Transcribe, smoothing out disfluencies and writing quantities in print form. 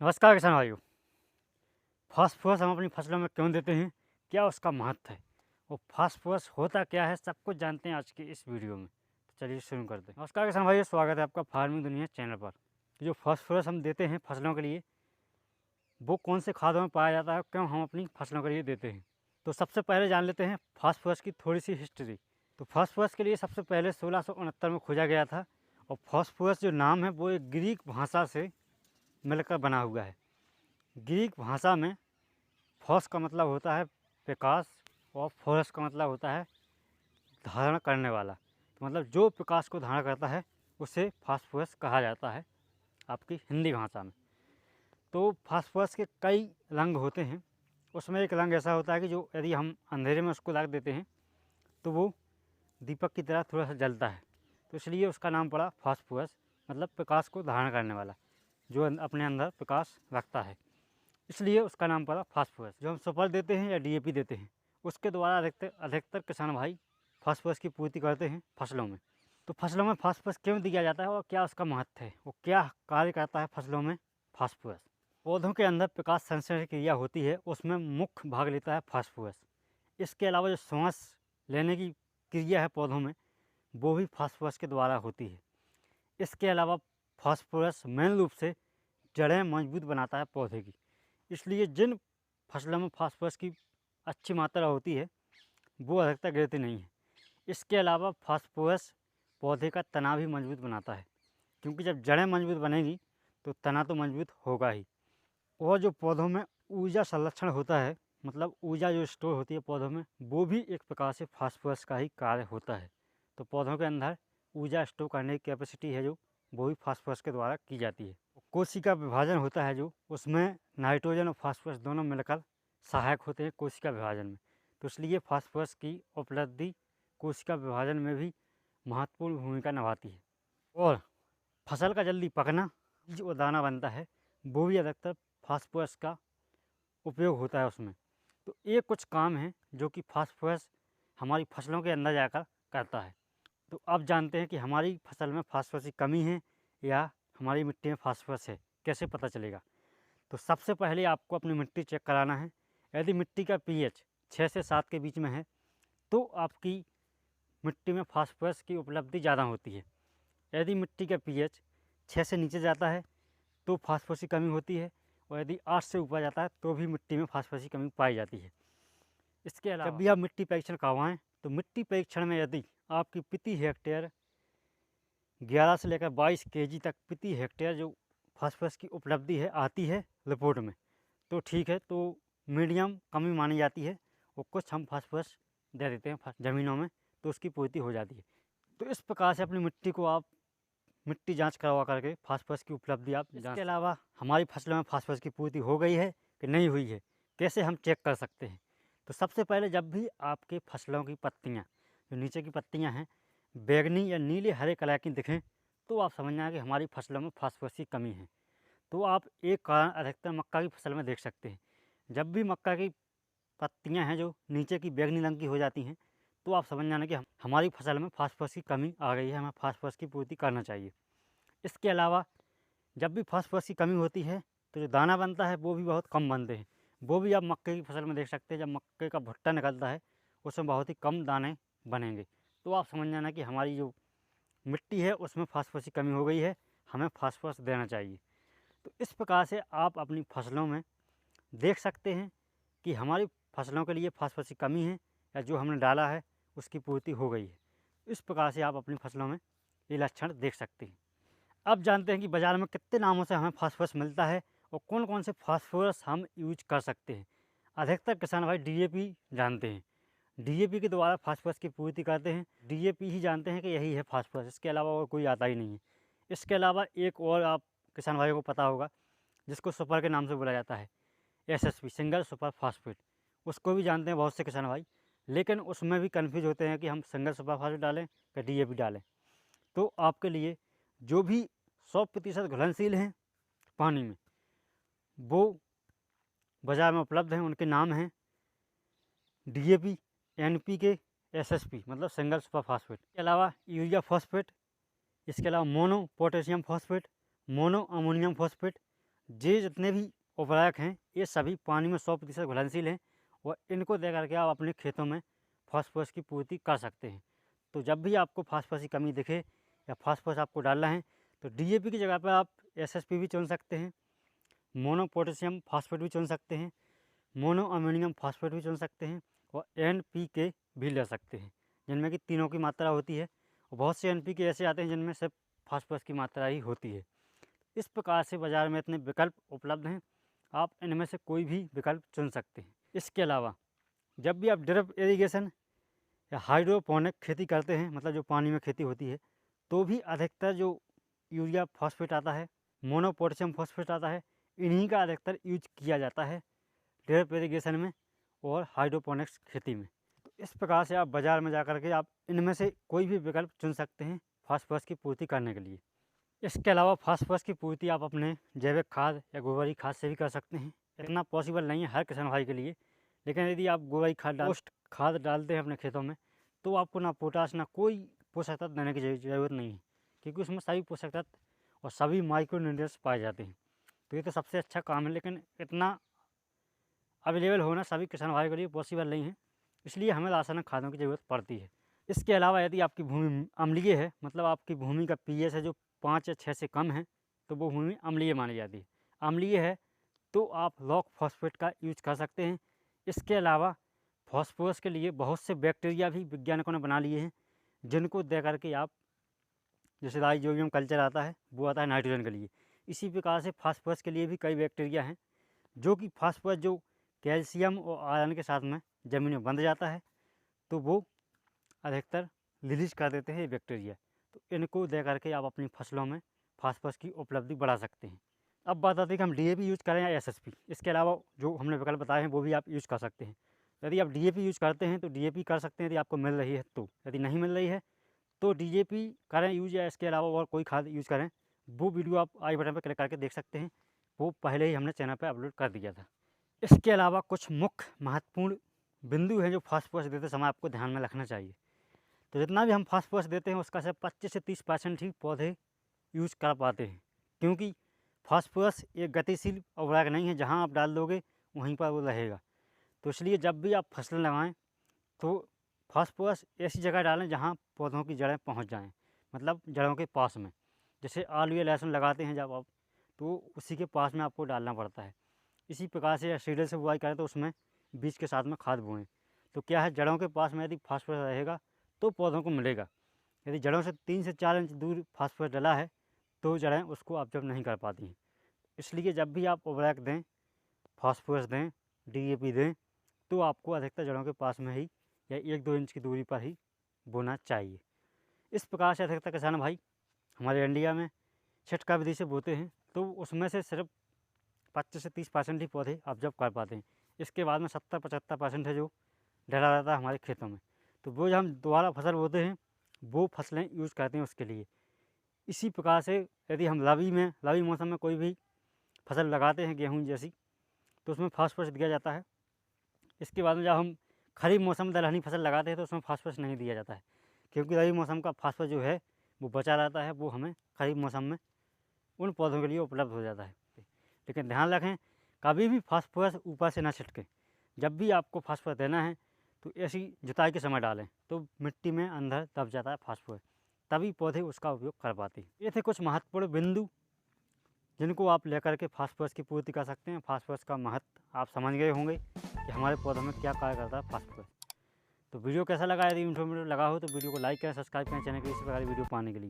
नमस्कार किसान भाइयों। फास्फोरस हम अपनी फसलों में क्यों देते हैं, क्या उसका महत्व है और फास्फोरस होता क्या है, सब कुछ जानते हैं आज की इस वीडियो में। तो चलिए शुरू करते हैं। नमस्कार किसान भाइयों, स्वागत है आपका फार्मिंग दुनिया चैनल पर। जो फास्फोरस हम देते हैं फसलों के लिए, वो कौन से खादों में पाया जाता है, क्यों हम अपनी फसलों के लिए देते हैं। तो सबसे पहले जान लेते हैं फास्फोरस की थोड़ी सी हिस्ट्री। तो फास्फोरस के लिए सबसे पहले 1669 में खोजा गया था। और फास्फोरस जो नाम है वो एक ग्रीक भाषा से मिलकर बना हुआ है। ग्रीक भाषा में फॉस का मतलब होता है प्रकाश और फोरस का मतलब होता है धारण करने वाला। तो मतलब जो प्रकाश को धारण करता है उसे फास्फोरस कहा जाता है आपकी हिंदी भाषा में। तो फास्फोरस के कई रंग होते हैं। उसमें एक रंग ऐसा होता है कि जो यदि हम अंधेरे में उसको रख देते हैं तो वो दीपक की तरह थोड़ा सा जलता है। तो इसलिए उसका नाम पड़ा फास्फोरस, मतलब प्रकाश को धारण करने वाला, जो अपने अंदर प्रकाश रखता है, इसलिए उसका नाम पड़ा फास्फोरस। जो हम सुपर देते हैं या डीएपी देते हैं, उसके द्वारा अधिकतर अधिकतर किसान भाई फास्फोरस की पूर्ति करते हैं फसलों में। तो फसलों में फास्फोरस क्यों दिया जाता है और क्या उसका महत्व है और क्या कार्य करता है फसलों में फास्फोरस। पौधों के अंदर प्रकाश संश्लेषण की क्रिया होती है, उसमें मुख्य भाग लेता है फास्फोरस। इसके अलावा जो सांस लेने की क्रिया है पौधों में, वो भी फास्फोरस के द्वारा होती है। इसके अलावा फास्फोरस मेन रूप से जड़ें मजबूत बनाता है पौधे की। इसलिए जिन फसलों में फास्फोरस की अच्छी मात्रा होती है वो अधिकतर गिरती नहीं है। इसके अलावा फास्फोरस पौधे का तना भी मजबूत बनाता है, क्योंकि जब जड़ें मजबूत बनेगी तो तना तो मजबूत होगा ही। और जो पौधों में ऊर्जा संरक्षण होता है, मतलब ऊर्जा जो स्टोर होती है पौधों में, वो भी एक प्रकार से फास्फोरस का ही कार्य होता है। तो पौधों के अंदर ऊर्जा स्टोर करने की कैपेसिटी है जो, वो भी फास्फोरस के द्वारा की जाती है। कोशिका विभाजन होता है जो, उसमें नाइट्रोजन और फास्फोरस दोनों मिलकर सहायक होते हैं कोशिका विभाजन में। तो इसलिए फास्फोरस की उपलब्धि कोशिका विभाजन में भी महत्वपूर्ण भूमिका निभाती है। और फसल का जल्दी पकना, जो दाना बनता है, वो भी अधिकतर फास्फोरस का उपयोग होता है उसमें। तो ये कुछ काम हैं जो कि फास्फोरस हमारी फसलों के अंदर जाकर करता है। तो अब जानते हैं कि हमारी फसल में फास्फोरस की कमी है या हमारी मिट्टी में फास्फोरस है, कैसे पता चलेगा। तो सबसे पहले आपको अपनी मिट्टी चेक कराना है। यदि मिट्टी का पीएच 6 से 7 के बीच में है तो आपकी मिट्टी में फास्फोरस की उपलब्धि ज़्यादा होती है। यदि मिट्टी का पीएच 6 से नीचे जाता है तो फास्फोरस की कमी होती है, और यदि 8 से ऊपर जाता है तो भी मिट्टी में फास्फोरस की कमी पाई जाती है। इसके अलावा जब भी आप मिट्टी परीक्षण करवाएं तो मिट्टी परीक्षण में यदि आपकी प्रति हेक्टेयर 11 से लेकर 22 केजी तक प्रति हेक्टेयर जो फास्फोरस की उपलब्धि है आती है रिपोर्ट में, तो ठीक है, तो मीडियम कमी मानी जाती है और कुछ हम फास्फोरस दे देते हैं ज़मीनों में, तो उसकी पूर्ति हो जाती है। तो इस प्रकार से अपनी मिट्टी को आप मिट्टी जांच करवा करके फास्फोरस की उपलब्धि आप जांच। इसके अलावा हमारी फसलों में फास्फोरस की पूर्ति हो गई है कि नहीं हुई है, कैसे हम चेक कर सकते हैं। तो सबसे पहले जब भी आपके फसलों की पत्तियाँ, जो नीचे की पत्तियाँ हैं, बैगनी या नीले हरे कलर की दिखें तो आप समझना कि हमारी फसलों में फास्फोरस की कमी है। तो आप एक कारण अधिकतर मक्का की फसल में देख सकते हैं। जब भी मक्का की पत्तियां हैं जो नीचे की बैगनी रंग की हो जाती हैं तो आप समझ जाना कि हमारी फसल में फास्फोरस की कमी आ गई है, हमें फास्फोरस की पूर्ति करना चाहिए। इसके अलावा जब भी फास्फोरस की कमी होती है तो जो दाना बनता है वो भी बहुत कम बनते हैं। वो भी आप मक्के की फसल में देख सकते हैं, जब मक्के का भुट्टा निकलता है उसमें बहुत ही कम दाने बनेंगे। तो आप समझ जाना कि हमारी जो मिट्टी है उसमें फास्फोरस की कमी हो गई है, हमें फास्फोरस देना चाहिए। तो इस प्रकार से आप अपनी फसलों में देख सकते हैं कि हमारी फसलों के लिए फास्फोरस की कमी है या जो हमने डाला है उसकी पूर्ति हो गई है। इस प्रकार से आप अपनी फसलों में ये लक्षण देख सकते हैं। अब जानते हैं कि बाज़ार में कितने नामों से हमें फास्फोरस मिलता है और कौन कौन से फास्फोरस हम यूज कर सकते हैं। अधिकतर किसान भाई डीएपी जानते हैं, डीएपी के द्वारा फास्फोरस की पूर्ति करते हैं। डीएपी ही जानते हैं कि यही है फास्फोरस, इसके अलावा और कोई आता ही नहीं है। इसके अलावा एक और आप किसान भाइयों को पता होगा जिसको सुपर के नाम से बोला जाता है, एसएसपी, सिंगल सुपर फास्फेट, उसको भी जानते हैं बहुत से किसान भाई। लेकिन उसमें भी कन्फ्यूज होते हैं कि हम सिंगल सुपर फास्फेट डालें या डीएपी डालें। तो आपके लिए जो भी 100% घुलनशील हैं पानी में, वो बाज़ार में उपलब्ध हैं। उनके नाम हैं डीएपी, एनपीके, एसएसपी मतलब सिंगल सुपर फास्फेट। इसके अलावा यूरिया फॉस्फेट, इसके अलावा mono potassium phosphate, mono ammonium phosphate, ये जितने भी उर्वरक हैं ये सभी पानी में 100% घुलनशील हैं और इनको दे करके आप अपने खेतों में फास्फोरस की पूर्ति कर सकते हैं। तो जब भी आपको फास्फोरस की कमी दिखे या फास्फोरस आपको डालना है तो डीएपी की जगह पर आप एसएसपी भी चुन सकते हैं, मोनो पोटेशियम फास्फेट भी चुन सकते हैं, मोनो अमोनियम फास्फेट भी चुन सकते हैं और एनपीके भी ले सकते हैं, जिनमें कि तीनों की मात्रा होती है। और बहुत से एनपीके ऐसे आते हैं जिनमें सिर्फ फास्फोरस की मात्रा ही होती है। इस प्रकार से बाज़ार में इतने विकल्प उपलब्ध हैं, आप इनमें से कोई भी विकल्प चुन सकते हैं। इसके अलावा जब भी आप ड्रिप इरिगेशन या हाइड्रोपोनिक खेती करते हैं, मतलब जो पानी में खेती होती है, तो भी अधिकतर जो यूरिया फॉस्फेट आता है, मोनो पोटेशियम फॉस्फेट आता है, इन्हीं का अधिकतर यूज किया जाता है ड्रिप इरिगेशन में और हाइड्रोपोनिक्स खेती में। तो इस प्रकार से आप बाज़ार में जाकर के आप इनमें से कोई भी विकल्प चुन सकते हैं फास्फोरस की पूर्ति करने के लिए। इसके अलावा फास्फोरस की पूर्ति आप अपने जैविक खाद या गोबरी खाद से भी कर सकते हैं। इतना पॉसिबल नहीं है हर किसान भाई के लिए, लेकिन यदि आप गोबरी खाद डालते हैं अपने खेतों में तो आपको ना पोटाश ना कोई पोषक तत्व देने की ज़रूरत नहीं है, क्योंकि उसमें सभी पोषक तत्व और सभी माइक्रो न्यूट्रिएंट्स पाए जाते हैं। तो ये तो सबसे अच्छा काम है, लेकिन इतना अवेलेबल होना सभी किसान भाई के लिए पॉसिबल नहीं है, इसलिए हमें रासायनिक खादों की ज़रूरत पड़ती है। इसके अलावा यदि आपकी भूमि अम्लीय है, मतलब आपकी भूमि का पीएच है जो 5 या 6 से कम है, तो वो भूमि अम्लीय मानी जाती है। अम्लीय है तो आप रॉक फॉस्फेट का यूज कर सकते हैं। इसके अलावा फास्फोरस के लिए बहुत से बैक्टीरिया भी वैज्ञानिकों ने बना लिए हैं, जिनको दे करके आप, जैसे राइजोबियम कल्चर आता है वो आता है नाइट्रोजन के लिए, इसी प्रकार से फास्फोरस के लिए भी कई बैक्टीरिया हैं जो कि फास्फोरस जो कैल्शियम और आयरन के साथ में ज़मीन में बंध जाता है तो वो अधिकतर रिलीज कर देते हैं ये बैक्टीरिया। तो इनको दे करके आप अपनी फसलों में फास्फोरस की उपलब्धि बढ़ा सकते हैं। अब बात आती है कि हम डीएपी यूज़ करें या एसएसपी। इसके अलावा जो हमने विकल्प बताए हैं वो भी आप यूज़ कर सकते हैं। यदि आप डीएपी यूज़ करते हैं तो डीएपी कर सकते हैं यदि आपको मिल रही है तो, यदि नहीं मिल रही है तो डीएपी करें यूज़ या इसके अलावा और कोई खाद यूज़ करें। वो वीडियो आप आई बटन पर क्लिक करके देख सकते हैं, वो पहले ही हमने चैनल पर अपलोड कर दिया था। इसके अलावा कुछ मुख्य महत्वपूर्ण बिंदु हैं जो फास्फोरस देते समय आपको ध्यान में रखना चाहिए। तो जितना भी हम फास्फोरस देते हैं उसका सिर्फ 25 से 30% ही पौधे यूज़ कर पाते हैं, क्योंकि फास्फोरस एक गतिशील उर्वरक नहीं है, जहां आप डाल दोगे वहीं पर वो रहेगा। तो इसलिए जब भी आप फसल लगाएं तो फास्फोरस ऐसी जगह डालें जहां पौधों की जड़ें पहुंच जाएं, मतलब जड़ों के पास में। जैसे आलू या लहसुन लगाते हैं जब आप, तो उसी के पास में आपको डालना पड़ता है। इसी प्रकार से सीडर से बुआई करें तो उसमें बीज के साथ में खाद बोएँ, तो क्या है, जड़ों के पास में यदि फास्फोरस रहेगा तो पौधों को मिलेगा। यदि जड़ों से 3 से 4 इंच दूर फास्फोरस डला है तो जड़ें उसको ऑब्जर्व नहीं कर पाती हैं। इसलिए जब भी आप उर्वरक दें, फास्फोरस दें, डीएपी दें, तो आपको अधिकतर जड़ों के पास में ही या 1-2 इंच की दूरी पर ही बोना चाहिए। इस प्रकार से अधिकतर किसान भाई हमारे इंडिया में छिटका विधि से बोते हैं, तो उसमें से सिर्फ 25 से 30% ही पौधे ऑब्जर्व कर पाते हैं। इसके बाद में 70-75% है जो डला रहता है हमारे खेतों में। तो वो जब हम दोबारा फसल बोते हैं वो फसलें यूज़ करते हैं उसके लिए। इसी प्रकार से यदि हम रबी मौसम में कोई भी फसल लगाते हैं गेहूँ जैसी, तो उसमें फास्फोरस दिया जाता है। इसके बाद में जब हम खरीफ मौसम में दलहनी फसल लगाते हैं तो उसमें फास्फोरस नहीं दिया जाता है, क्योंकि रबी मौसम का फास्फोरस जो है वो बचा रहता है, वो हमें खरीफ मौसम में उन पौधों के लिए उपलब्ध हो जाता है। लेकिन ध्यान रखें, कभी भी फास्फोरस ऊपर से ना छिटके। जब भी आपको फास्फोरस देना है तो ऐसी जुताई के समय डालें तो मिट्टी में अंदर दब जाता है फास्फोरस, तभी पौधे उसका उपयोग कर पाते हैं। ये थे कुछ महत्वपूर्ण बिंदु जिनको आप लेकर के फास्फोरस की पूर्ति कर सकते हैं। फास्फोरस का महत्व आप समझ गए होंगे कि हमारे पौधों में क्या कार्य करता है फास्फोरस। तो वीडियो कैसा लगा, यदि इन्फॉर्मेटिव लगा हो तो वीडियो को लाइक करें, सब्सक्राइब करें चैनल के इसी प्रकार वीडियो पाने के लिए।